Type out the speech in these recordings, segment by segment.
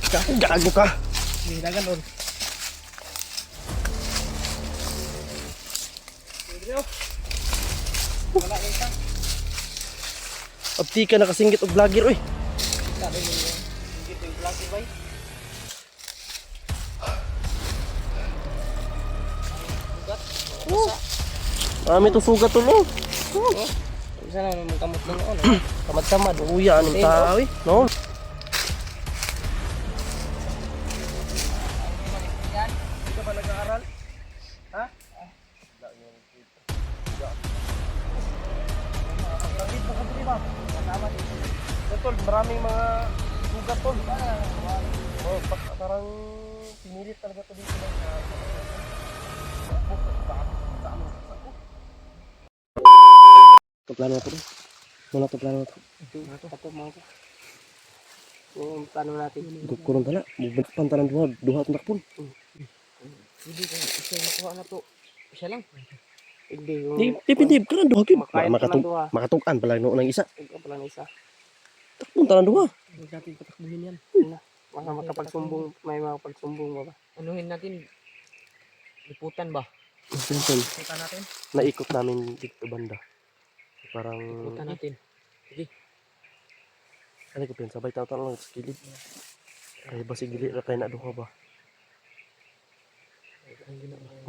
Gago ka. Hindi na ganun. Wala na isa. Abti ka nakasingit og vlogger oy. Sabi mo yun. Hindi ito yung vlog, bay. Sugat. Marami to sugat to no. Isa na naman kamot ng ano. Tamad-tamad. Uya aning tao eh. No. Hindi ka ba nag-aaral? Ha? Bakit mo kadiri ba? Kasama din. Tol, maraming mga sugat tol. Oh, parang pinilit talaga to dito lang sa plano na to. Wala to plano na to. Ito mga ko. Yung plano natin. Kurang tala. Mubalik pantalan duha at nakpon. Hindi ko isa makuha na to. Isa lang. Hindi yung... Dipindib ka na duha. Makain ka na duha. Makatugan pala noon ng isa. Ikaw pala na isa. Takpon talan duha. Huwag natin patakbuhin yan. Baka makapagsumbong, may makapagsumbong ba ba? Anuhin natin. Liputan ba? Liputan natin? Naikot namin dito banda. Parang... Liputan natin. Sige. Ano ko pinsa? Sabay tao lang sa gilid. Ay ba si gilid na tayo na duha ba?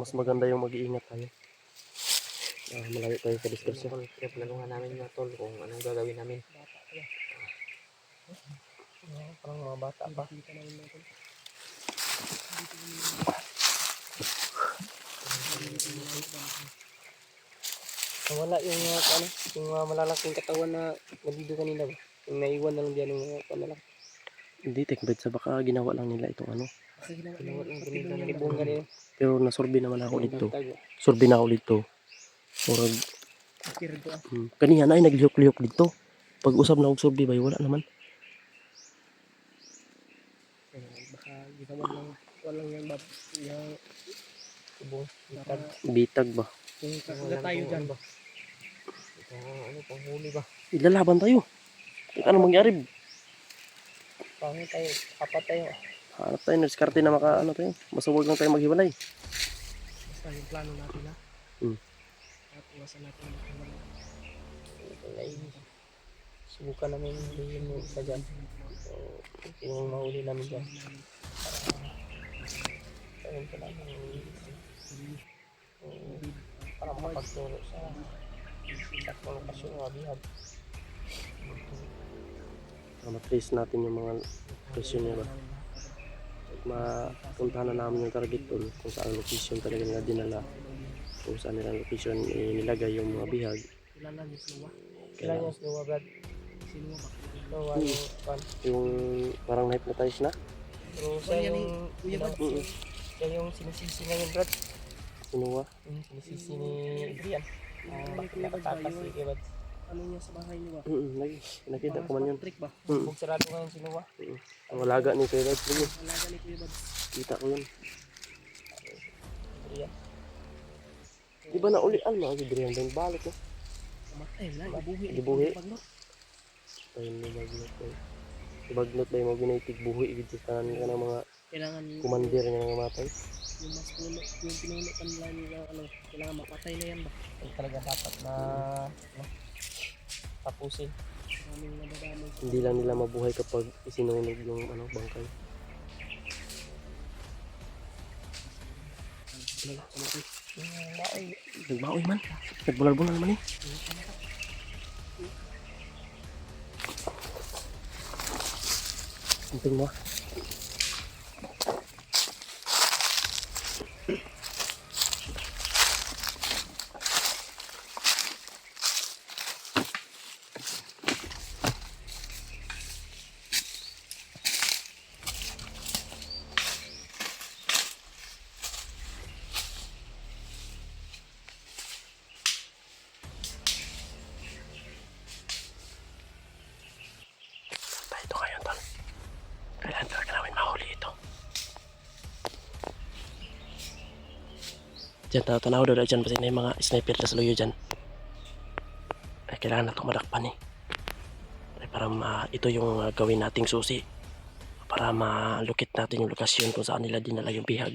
Mas maganda yung mag-iingat tayo. Malayo tayo sa diskusyon. Kaya planuhan namin mga tol kung anong gagawin namin. Parang mga bata pa. Wala yung ano, yung malalaking katawan na nandito kanina ba? Yung naiwan na lang dyan yung ano lang. Hindi, tekbet sa baka ginawa lang nila itong ano. Ginawa lang kanina na libong kanina. Pero nasurbi naman ako dito. Surbi na ako dito. Murag... Kaniya na ay naglihok-lihok dito. Pag-usap na og surbi ba, wala naman. Baka ginawa lang, walang yung libong bitag. Bitag ba? Kung kakaga tayo dyan ba? Ano pang huli ba? Ilalaban tayo. Ano mangyari? Pangin tayo, apat tayo. Hanap tayo, diskarte na maka ano tayo. Basta huwag lang tayo maghiwalay. Basta yung plano natin ha. At iwasan natin maghiwalay. Subukan namin hindi yung isa dyan. So, yung mahuli namin dyan. Para pa namin para makapagturo sa lokasyon ng abihag. Ma-trace natin yung mga location niya ba. Mapuntahan na namin yung target doon kung saan location talaga nila dinala. Kung saan nilang location nilagay yung mga bihag. Kilala niyo Slowa? Kilala niyo Slowa, Brad? Sino ba? Slowa Yung parang na-hypnotize na? Pero siya yung siya yung sinisisi ngayon, Brad. Sinuwa? Sinisisi ni Adrian. Bakit nakatakas si Brad? Ano niya sa bahay niyo ba? Nakita ko man yun. Trick ba? Huwag sarado ngayon sinuwa. Ang alaga ni Kuya Bad. Alaga ni Kuya Bad. Kita ko yun. Adrian. Di ba na ulian mga Adrian ba yung balot no? Matay na, ibuhi. Ibuhi? Ayun na bagnot ba yun. Bagnot ba yung mga ginaitig buhi. Igit sa kanan ka ng mga kumandir nga nga matay. Yung mas puno, yung pinuno kanila nila, ano, kailangan mapatay na yan ba? Ay talaga dapat na tapusin. Hindi lang nila mabuhay kapag isinunog yung ano, bangkay. Nagbaoy man. Nagbulal-bulal naman eh. Penting mo. Ito kayo tol. Kailangan talaga namin mahuli ito. Diyan, tanaw daw dyan kasi may mga sniper na saluyo dyan. Ay, kailangan na itong madakpan eh. Ay, para ito yung gawin nating susi. para malukit natin yung lokasyon kung saan nila dinala yung bihag.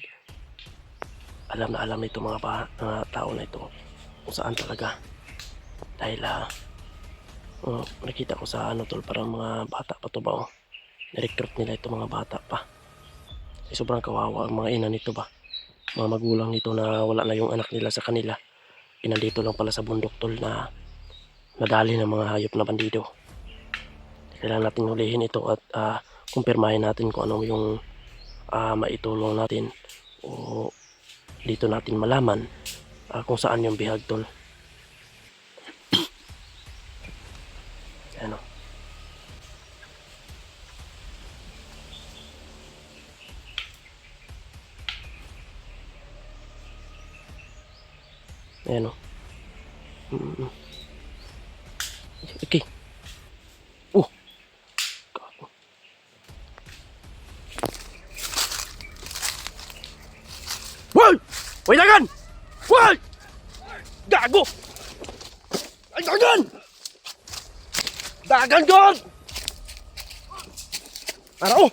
Alam na alam nito mga tao na ito kung saan talaga. Dahil nakita ko sa tol, parang mga bata pa to ba, nirecruit nila ito mga bata pa. Sobrang kawawa ang mga ina nito ba, mga magulang nito na wala na yung anak nila sa kanila, pinandito lang pala sa bundok tol na nadali ng mga hayop na bandido. Kailangan natin hulihin ito at kumpirmahin natin kung ano yung maitulong natin o dito natin malaman kung saan yung bihag tol. Ano? Ayan o. Okay. Oh. Gago. Wal! Wait dagan! Wal! Gago! Ay dagan! Dagan God! Ano?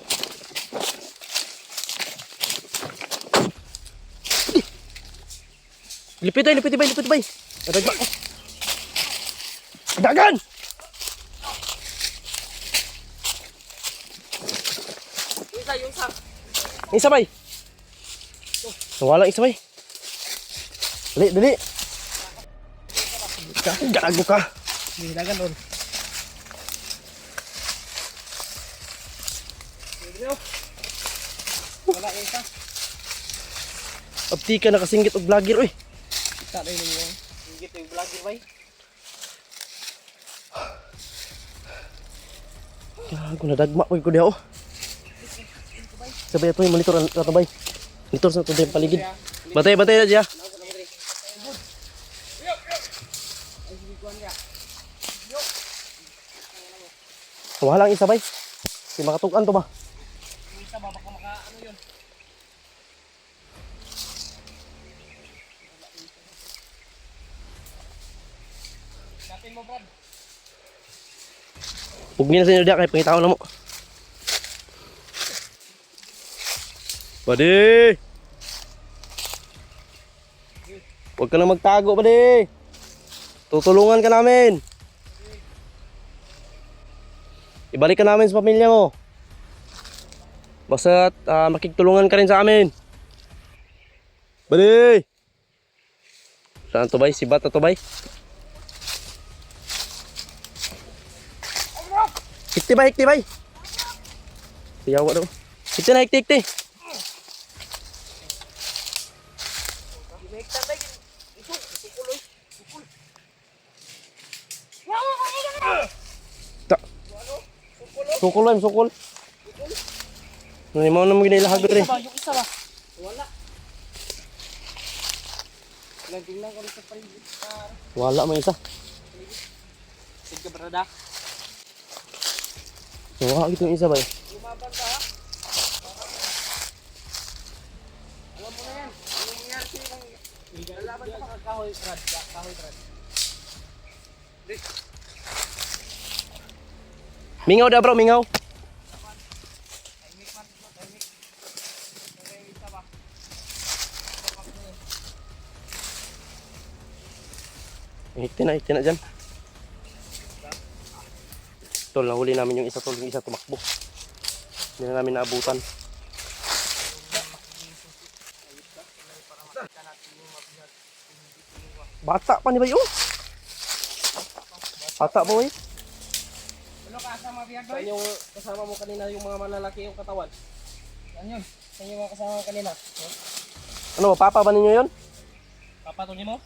Lipit bay. Nadagba ko. Dagan! Isa bay. Wala isa bay. Dali. Gago ka. Dagan doon. Wala isa. Abti ka nakasinggit og vlogger oy. Sa dai ninyo. Singgit yung vlogger bay. Gago nadagma ko diha oh. Sabay ito yung monitor na ito bay. Monitor sa ito yung paligid. Batay na diya. Walang isa bay. Si makatukan to ba? Isa ba baka ano yun? Kapin mo Brad. Pugni na sa inyo diya kay pangitaon na mo. Badi! Huwag ka na magtago, badi! Tutulungan ka namin! Ibalik ka namin sa pamilya mo. Basta makikitulungan ka rin sa amin. Badi! Saan to bay? Sibat na to bay? Hikti bay? Siyawa daw. Hikti. Sukul. Nani mo na mo ginilahag rin. Yung isa ba? Wala. Tingnan ko sa paligid. Wala man isa. Sige brada. Wala gito yung isa ba? Lumaban ka ha? Alam mo na yan. Ano nangyari sa'yo ng lalaban ka pa? Kahoy Brad. Mingaw dah bro, mingaw. Hikti na dyan. Tol, nahuli namin yung isa tol, yung isa tumakbo. Hindi na namin naabutan. Bata pa ni Bay, oh. Bata boy. Ano kasama biyag doy? Yung kasama mo kanina yung mga malalaki yung katawan. Yan yun. Sa yung mga kasama kanina. Ano, papa ba ninyo yun? Papatuloy mo?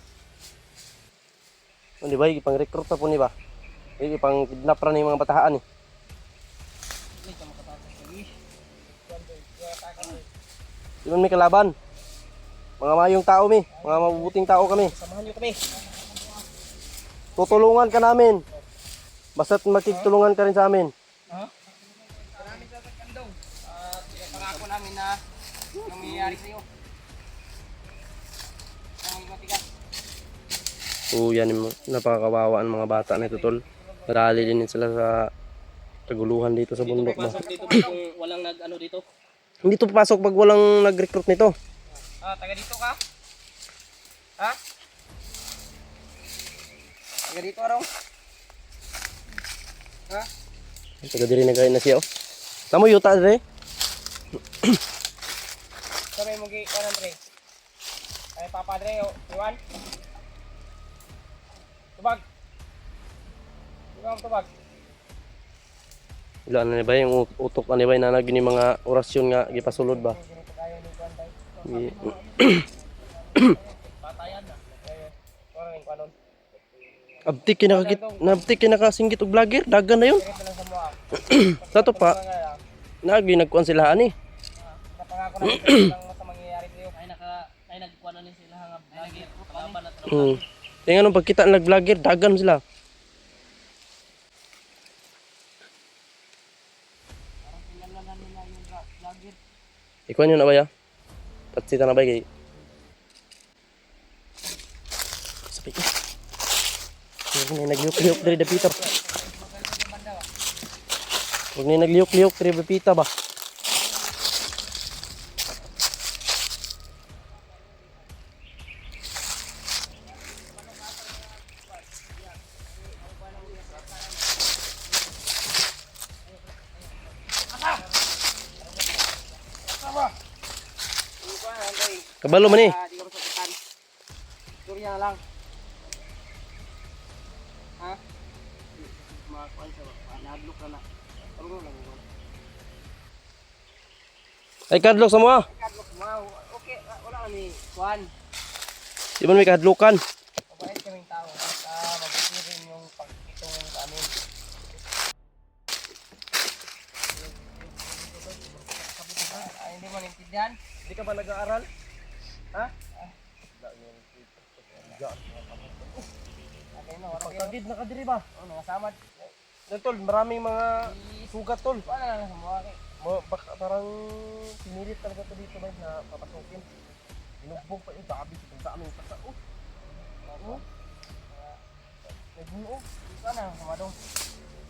Hindi ba, ipang-recruit na po ni ba? Ipang-kidnap na yung mga batahaan eh. Hindi ka makatakas lagi. Di man may kalaban. Mga mayong tao mi, mga mabubuting tao kami. Samahan niyo kami. Tutulungan ka namin. Basta't makikitulungan ka rin sa amin. Ha? Maraming sasakyan daw. At pangako namin na yung mangyayari sa'yo. Ang matigas. So yan yung napakakawawa ang mga bata na ito tol. Narali din sila sa kaguluhan dito sa bundok ba. Dito kung walang nag-ano dito. Hindi to papasok pag walang nag-recruit nito. Ah, taga dito ka? Ha? Taga dito araw? Ha? Taga diri na na siya oh. Tamo yuta dire. Sabi mo gi kanan Dre. Ay Papa Dre, Iwan. Tubag. Tubag. Ila na ba yung utok ani ba na gini mga orasyon nga gipasulod ba? Patayan na. Ora ning kanon. Abtik kinakasinggit og vlogger, dagan na yun. Direct na lang sa mua. Sato pa, nagi nagkuan sila ani. Napangako na lang sa mangyayari sa'yo. Ay nagkuha na ni sila nga lagi laban at Tingnan nung pagkita ng vlogger, dagan sila. parang pinalanan nila yung vlogger. Ikuan yun na ba ya? Tatsita na ba kay? Sabi ko. Huwag na nagliyok-liyok dari Dapita. Huwag na nagliyok-liyok dari Dapita ba? Kabalo man eh. Di ka masakitan. Surya na lang. Ha? Makakuan sa nahadlok na na. Tarong lang mo. Ay kadlok sa mga. Kadlok mo. Okay, wala kami kuan. Di man may kadlokan. Mabait kaming tao. Basta mabuti rin yung pagkitong sa amin. Ay, hindi mo naintindihan? Di ka ba nag-aaral? Ha? Okay, no. Pagkagid na ka diri ba? Oh, nangasamad. Tol, maraming mga sugat tol. Wala na lang sa mga kay. Baka parang pinilit talaga to dito ba na papasukin. Inugbog pa yung dabi sa daming pasa. Oh. Nagbuo. Ito na, sumadong.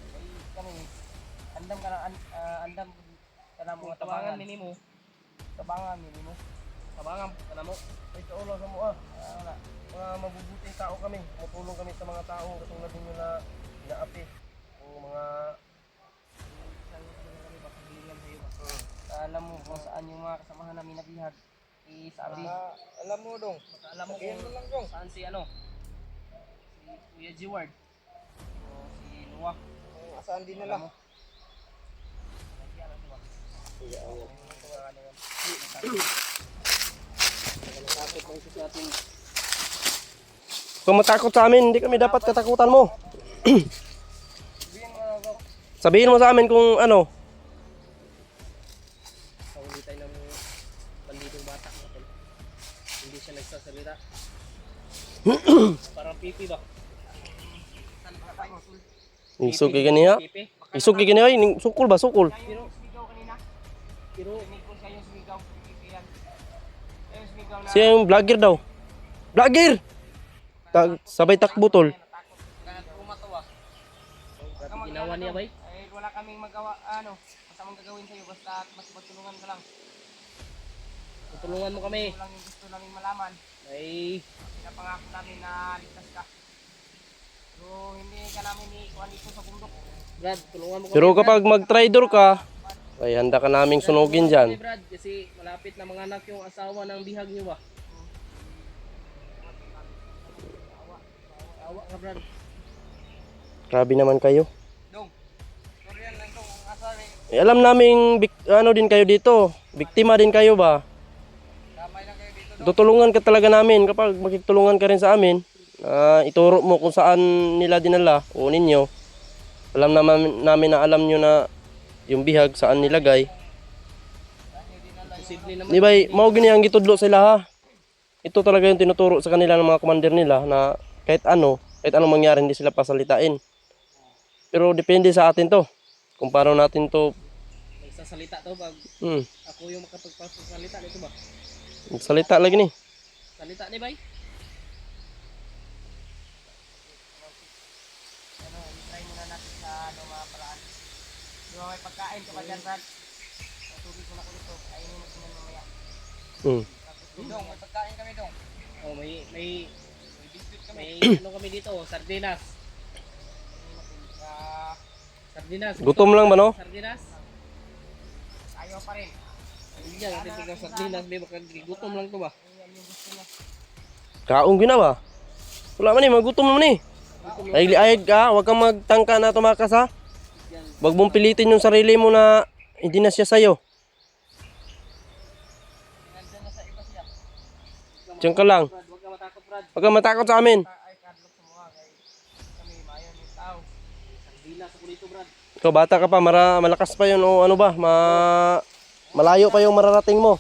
Ay, kami, andam ka na, andam ka na mga tabangan. Minimo. Tabangan, minimo. Tabangan ka na mo. Ay kaulo sa mo Wala. mga mabubuting tao kami. Tumutulong kami sa mga tao katulad ninyo na inaapi. O mga Alam mo kung saan yung mga kasamahan namin nabihag. Isabi. Alam mo dong. Alam mo Ayan mo kung lang dong. saan si ano. Si Kuya Jiward. O si Noah. Saan din Alam nila? mo. Nagyan na diba? Nagkakapit lang siya sa ating kung matakot sa amin, hindi kami dapat katakutan mo. Sabihin mo na dong. Sabihin mo sa amin kung ano. Kaulitay ng bandidong bata natin. Hindi siya nagsasalita. Parang pipi ba? Isog kay ganiya. Pipi? Isog kay ganiya. Sukul ba? Sukul. Pero sumigaw kanina. Pero rinig ko siya yung sumigaw. Pipi yan. Yung sumigaw na Siya yung vlogger daw. Vlogger! Sabay takbo tol. kumatawa. Ginawa niya ba? Ay wala kaming magawa ano. Masamang gagawin sa'yo basta magtulungan ka lang. Tutulungan mo kami. Ito lang yung gusto namin malaman. Ay pinapangako namin na ligtas ka. Pero hindi ka namin ikuha dito sa bundok. Brad, tulungan mo kami. Pero kapag mag-trader ka, ay handa ka naming sunugin dyan. Brad, kasi malapit na mga anak yung asawa ng bihag niyo ba? Awa ka Brad. Grabe naman kayo. Dong. Sorry lang dong. Ang asar eh. Alam naming ano din kayo dito. Biktima din kayo ba? Damay lang kayo dito dong. Tutulungan ka talaga namin kapag makikitulungan ka rin sa amin. Ituro mo kung saan nila dinala o ninyo. Alam namin na alam nyo na yung bihag saan nilagay. Posible naman. Di ba, mau gini ang gitudlo sila ha. Ito talaga yung tinuturo sa kanila ng mga commander nila na kahit anong mangyari hindi sila pasalitain. Pero depende sa atin to. Kung paano natin to Nagsasalita to pag ako yung makapagpasalita dito ba? salita lagi ni. Salita ni bay? Ano, i-try muna natin sa ano mga paraan. Di ba may pagkain ka ba dyan, Brad? Dong, may pagkain kami dong. Oh, may biscuit kami. may ano kami dito, sardinas. Sardinas. Gutom lang ba, no? Sardinas. Ayaw pa rin. Hindi yan, natin tignan sardinas, be, baka gutom lang to ba? Kaong gina ba? Wala man eh, magutom naman eh. Ayag ka, huwag kang magtangka na tumakas ha. Huwag mong pilitin yung sarili mo na hindi na siya sa'yo. Diyan ka lang. Brad, huwag ka matakot, Brad. Huwag kang matakot sa amin. Ay, kadlok sa mga kay kami mayon yung tao. Sardinas ako dito, Brad. Ikaw bata ka pa, malakas pa yun o ano ba, malayo pa yung mararating mo.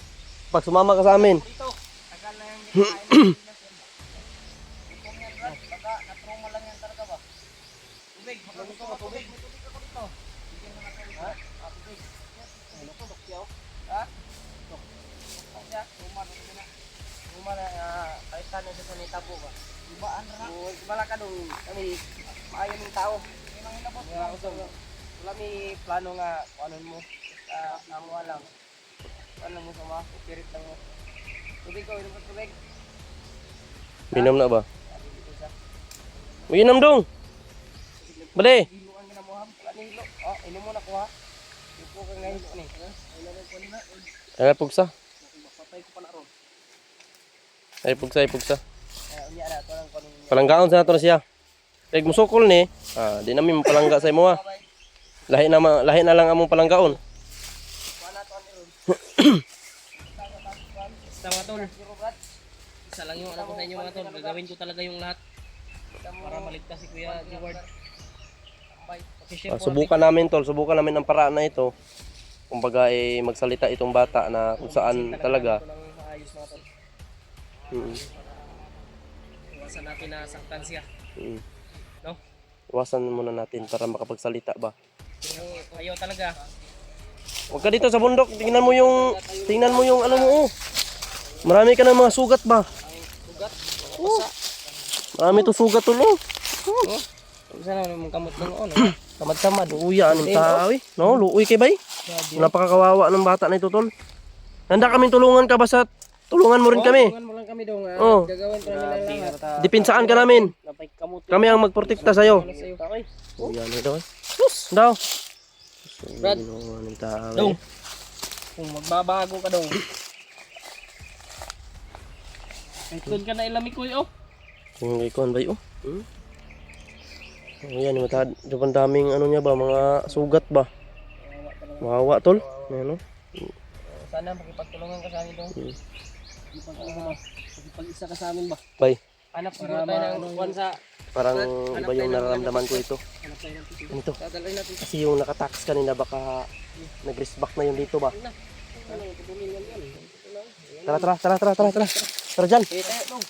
Pag sumama ka sa amin. Dito. Tagal na yung kinain. Gutom yan, Brad. Baka na-trauma lang yan talaga ba? Tubig, baka gusto ka tubig. May tubig ako dito. Bigyan mo na kayo. Ha? Tubig. Ano to, bakyaw? Ha? Ito. Bakya, trauma na. Uma na kahit saan na sa nitabo ba. Ibaan na na. O wala ka dong kami maayo ng tao. Yan ang inabot. Wala ko sa wala mi plano nga ano mo. Amo lang. Ano mo sa mga spirit lang mo. Tubig ko, inom ko tubig. Minam na ba? Sabi dito sa Minam dong. Bale. hiluan ka na mo ha. Wala ni hilo. Oh, inom mo na ko ha. Ipo ka nga hilo ni. Ay ko na. Ay pugsa. Patay ko pa na ron. Ay pugsa. Unya na to lang kunin. Palanggaon sa nato na siya. Pag musukol ni, di namin mapalangga sa imo ha. Lahi na lang among palanggaon. Wala to ani ron. Basta mga tol. Isa lang yung ano ko sa inyo mga tol. Gagawin ko talaga yung lahat. Para maligtas si Kuya Jeward. Subukan namin tol, subukan namin ang paraan na ito. Kumbaga magsalita itong bata na kung saan talaga. Maayos mga tol. Mm. Iwasan natin na saktan siya. Mm. No? Iwasan muna natin para makapagsalita ba. Yung ayaw talaga. Huwag ka dito sa bundok, tingnan mo yung ano mo oh. Marami ka ng mga sugat ba? Sugat. Oh. Marami to sugat tol oh. Sana naman kamot ng ano. Tamad-tamad, uya aning tao eh. No, luoy kay bay. Napakakawawa ng bata na ito tol. Handa kaming tulungan ka ba sa tulungan mo rin kami. Tulungan mo lang kami dong. Oh. Gagawin ko namin ang lahat. Dipinsaan ka namin. Napay kamot. Kami ang magprotekta sa'yo. Sa'yo. Okay. Uya na daw. Sus, daw. Brad. Anong tao Dong. eh. Kung magbabago ka dong. Ay, tun ka na ilami ko oh. Yung ikuan ba yun? Ayan, yung daming ano niya ba, mga sugat ba? Mahawa tol. Ayan o. Sana makipagtulungan ka sa amin dong. Makipag-isa ka sa amin ba? Bay, Hanap siguro tayo ng kuwan sa parang iba yung nararamdaman ko ito. hanap tayo ng tissue. Ganito. Dadalhin natin. Kasi yung nakatax kanina baka nag-risk back na yun dito ba? Ano, tutulungan yan. Tara dyan. Eh, tayo dong.